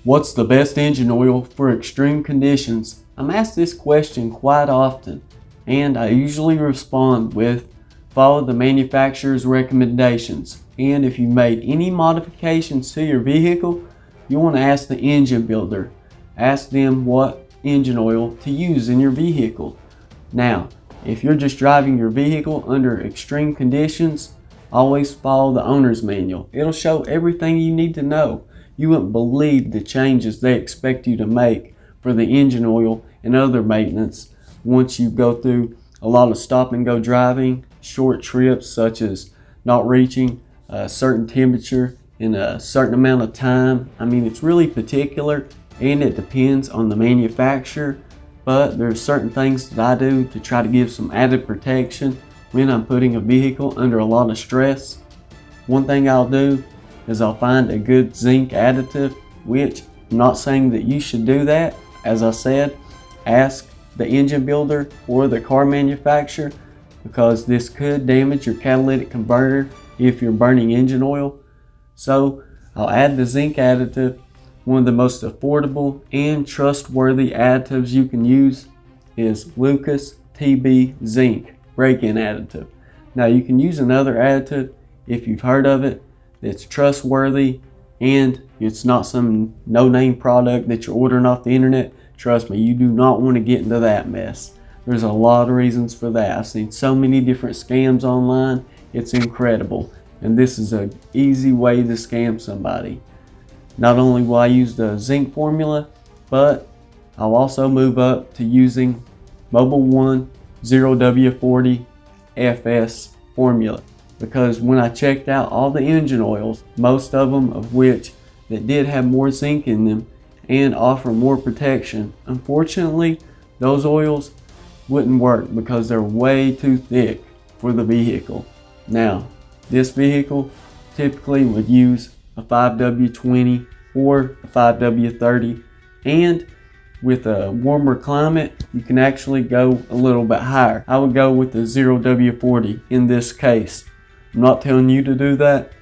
What's the best engine oil for extreme conditions? I'm asked this question quite often, and I usually respond with follow the manufacturer's recommendations. And if you made any modifications to your vehicle, you want to ask the engine builder. Ask them what engine oil to use in your vehicle. Now, if you're just driving your vehicle under extreme conditions, always follow the owner's manual. It'll show everything you need to know. You wouldn't believe the changes they expect you to make for the engine oil and other maintenance once you go through a lot of stop and go driving, short trips such as not reaching a certain temperature in a certain amount of time. I mean, it's really particular and it depends on the manufacturer, but there's certain things that I do to try to give some added protection when I'm putting a vehicle under a lot of stress. One thing I'll do is I'll find a good zinc additive, which I'm not saying that you should do that. As I said, ask the engine builder or the car manufacturer, because this could damage your catalytic converter if you're burning engine oil. So I'll add the zinc additive. One of the most affordable and trustworthy additives you can use is Lucas TB Zinc break-in additive. Now you can use another additive if you've heard of it that's trustworthy and it's not some no-name product that you're ordering off the internet. Trust me, you do not want to get into that mess. There's a lot of reasons for that. I've seen so many different scams online. It's incredible. And this is an easy way to scam somebody. Not only will I use the zinc formula, but I'll also move up to using Mobil 1 0W40 FS formula. Because when I checked out all the engine oils, most of them of which that did have more zinc in them and offer more protection, unfortunately those oils wouldn't work because they're way too thick for the vehicle. Now, this vehicle typically would use a 5W20 or a 5W30, and with a warmer climate you can actually go a little bit higher. I would go with the 0W40 in this case. I'm not telling you to do that.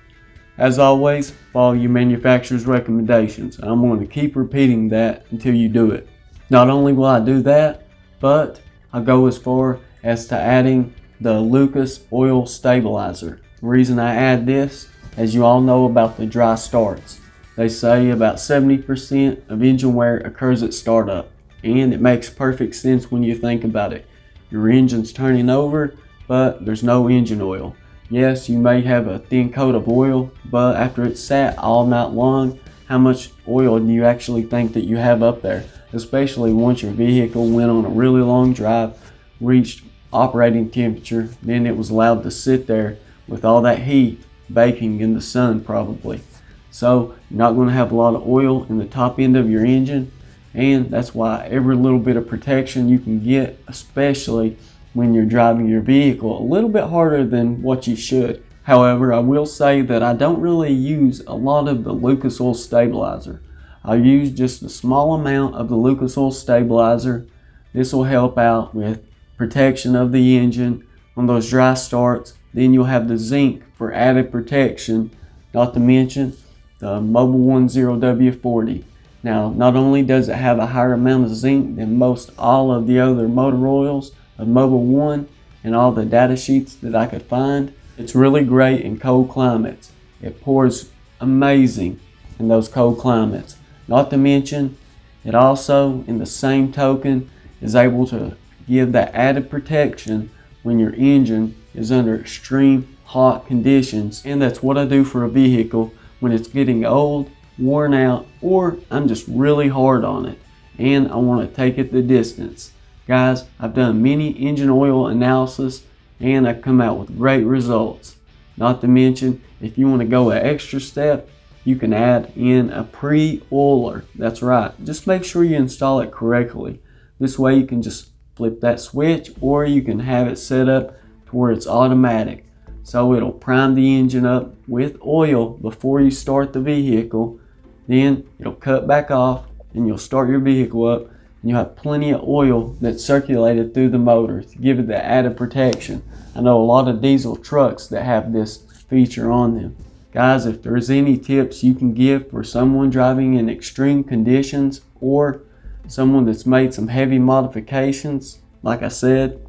As always, follow your manufacturer's recommendations. I'm going to keep repeating that until you do it. Not only will I do that, but I'll go as far as to adding the Lucas oil stabilizer. The reason I add this, as you all know about the dry starts, they say about 70% of engine wear occurs at startup, and it makes perfect sense when you think about it. Your engine's turning over, but there's no engine oil. Yes, you may have a thin coat of oil, but after it's sat all night long, how much oil do you actually think that you have up there? Especially once your vehicle went on a really long drive, reached operating temperature, then it was allowed to sit there with all that heat baking in the sun probably. So you're not going to have a lot of oil in the top end of your engine, and that's why every little bit of protection you can get, especially when you're driving your vehicle, a little bit harder than what you should. However, I will say that I don't really use a lot of the Lucas oil stabilizer. I use just a small amount of the Lucas oil stabilizer. This will help out with protection of the engine on those dry starts. Then you'll have the zinc for added protection, not to mention the Mobil 1 0W40. Now, not only does it have a higher amount of zinc than most all of the other motor oils of Mobil 1 and all the data sheets that I could find, it's really great in cold climates. It pours amazing in those cold climates. Not to mention, it also, in the same token, is able to give that added protection when your engine is under extreme hot conditions. And that's what I do for a vehicle when it's getting old, worn out, or I'm just really hard on it and I want to take it the distance. Guys, I've done many engine oil analysis and I've come out with great results. Not to mention, if you want to go an extra step, you can add in a pre-oiler. That's right, just make sure you install it correctly. This way you can just flip that switch, or you can have it set up to where it's automatic. So it'll prime the engine up with oil before you start the vehicle. Then it'll cut back off and you'll start your vehicle up, and you'll have plenty of oil that's circulated through the motor to give it the added protection. I know a lot of diesel trucks that have this feature on them. Guys, if there's any tips you can give for someone driving in extreme conditions or someone that's made some heavy modifications, like I said,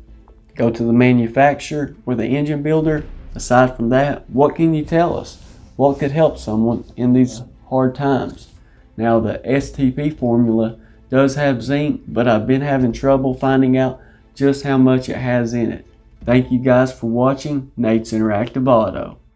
go to the manufacturer or the engine builder. Aside from that, what can you tell us? What could help someone in these hard times? Now, the STP formula does have zinc, but I've been having trouble finding out just how much it has in it. Thank you guys for watching Nate's Interactive Auto.